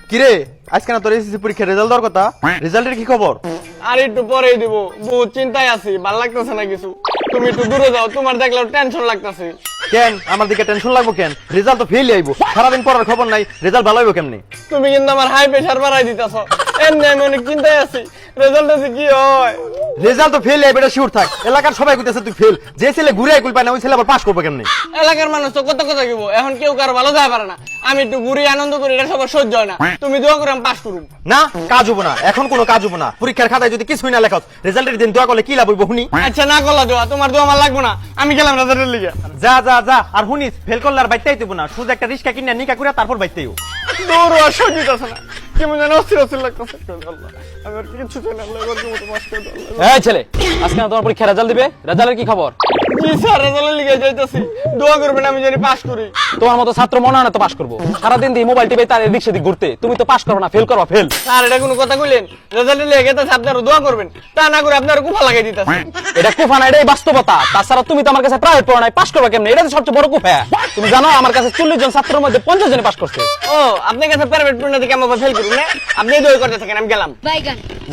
কিরে আজকে না তোর এসএসসি পরীক্ষার রেজাল্ট দেওয়ার কথা, রেজাল্টের কি খবর? আর একটু পরেই দিব, বহুত চিন্তায় আছি, ভাল লাগতেছে না কিছু। তুমি একটু দূরে যাও, তোমার দেখলেও টেনশন লাগতেছে। কেন আমার দিকে টেনশন লাগবো কেন? রেজাল্ট তো ফেল আইবো, সারাদিন পড়ার খবর নাই, রেজাল্ট ভালো হইব কেমনি? তুমি কিন্তু আমার হাই প্রেশার বাড়াই দিতেছ। এমনি আমি অনেক চিন্তায় আছি, রেজাল্ট আছে কি হয়। রেজাল্ট তো ফেল আইবে, এটা শিওর থাক। এলাকার সবাই কইতেছে তুই ফেল, যে ছেলে ঘুরে আইকুল পায় না ওই ছেলে আবার পাস করবে কেমনি? এলাকার মানুষ তো কত কথা দিব, এখন কেউ কারো ভালো যায় পারে না। আমি একটু ঘুরি আনন্দ করি, এটা সবার সহ্য হয় না। তুমি দোয়া করে আমি পাস করুম। না কাজ হবো না, এখন কোনো কাজ হবো না। পরীক্ষার খাতায় যদি কিছুই না লেখাস, রেজাল্টের দিন দোয়া করলে কি লাভ হইব শুনি? আচ্ছা না করলা দোয়া, তোমার দোয়া আমার লাগবো না, আমি গেলাম রেজাল্টের লিগে। যা যা যা, আর শুনিস ফেল করলে আর বাইতেই দেবো না, শুধু একটা রিস্কা কিনে নিকা করে তারপর বাইতেইও। দৌড় আর সহ্য হইতাছে না, কেমন যেন অস্থির অস্থির লাগতেছে। আল্লাহ, আমি আর কিছু চাই না, আল্লাহ এবার মতো পাস করে দাও, আল্লাহ। এই ছেলে, আজকে না তোমার পরীক্ষা রেজাল্ট দিবে, রেজাল্টের কি খবর? জি স্যার, রেজাল্টের লিগে যাইতাছি, দোয়া করবেন আমি জানি পাস করি। তোমার মতো ছাত্র মনে হয় না তো পাস করবো। সারাদিন দিয়ে মোবাইল টিপে তার এদিক সেদিক ঘুরতে, তুমি তো পাস করো না, ফেল করো ফেল। স্যার এটা কোনো কথা কইলেন? রেজাল্টের লিগে গেতাছে, আপনারা দোয়া করবেন, তা না করে আপনারা কুফা লাগাই দিতাছে। এটা কুফা না, এটাই বাস্তবতা। তাছাড়া তুমি তো আমার কাছে প্রাইভেট পড়ো নাই, পাস করবে কেমনে? এটা তো সবচেয়ে বড় কুফা। তুমি জানো আমার কাছে 40 জন ছাত্রের মধ্যে 50 জনই পাস করছে। ও আপনার কাছে প্রাইভেট পড়না থেকে আমার ফেল করুন না, আপনি দোয়া করতে থাকেন, আমি গেলাম।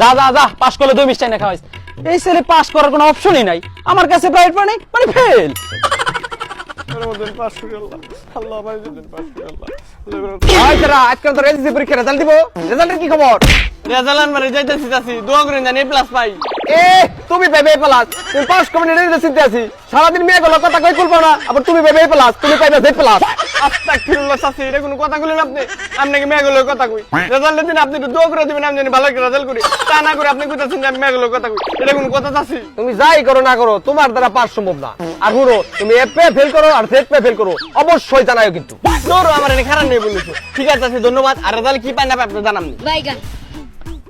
যা যা যা, পাস করলে 2 মিষ্টাই না খাওয়াইস। এই ছেলে পাস করার কোনো অপশনই নাই, আমার কাছে প্রাইভেট পড়ে নাই মানে ফেল। পাস করি আল্লাহ, আল্লাহ ভাই যদি পাস করি আল্লাহ। আজকে তো এসএসসি পরীক্ষা রেজাল্ট দিব, রেজাল্টের কি খবর? রেজাল্ট আনবারে যাইতাছি যাচ্ছি, দোয়া করেন জানি এ প্লাস পাই। এ তুমি পাইবে এ প্লাস, তুমি পাস করবে না এটা চিন্তা আছি। সারাদিন মেয়ে গুলো কথা কই কুলবো না, আবার তুমি পাইবে এ প্লাস, তুমি পাইবে জেড প্লাস। আস্তাগফিরুল্লাহ চাচি, এটা কোনো কথা কইলেন আপনি? আপনাকে মেয়েগুলোর কথা কই, রেজাল্টের দিন আপনি একটু দোয়া করে দিবেন, আমি জানি ভালো একটা রেজাল্ট করি, তা না করে আপনি কইতাছেন যে আমি মেয়েগুলোর কথা কই, এটা কোনো কথা চাচি? তুমি যাই করো না করো, তোমার দ্বারা পাস সম্ভব না। আর হুনো, তুমি এফ এ ফেল করো আর জেড পে ফেল করো, অবশ্যই জানাও কিন্তু। দৌড়ো, আমার এনে খারাপ নেই বলেছো। ঠিক আছে চাচি, ধন্যবাদ। আর রেজাল্ট কি পাই না পাই আপনি জানামনি।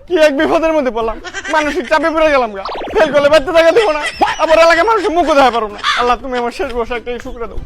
কি এক বিপদের মধ্যে পড়লাম, মানসিক চাপে পড়ে গেলাম গা। ফেল করলে বাচ্চা জায়গা দেবো না, আবার এলাকায় মানুষের মুখও দেখা পারবো না। আল্লাহ তুমি আমার শেষ বর্ষা একটা শুক্র দাও।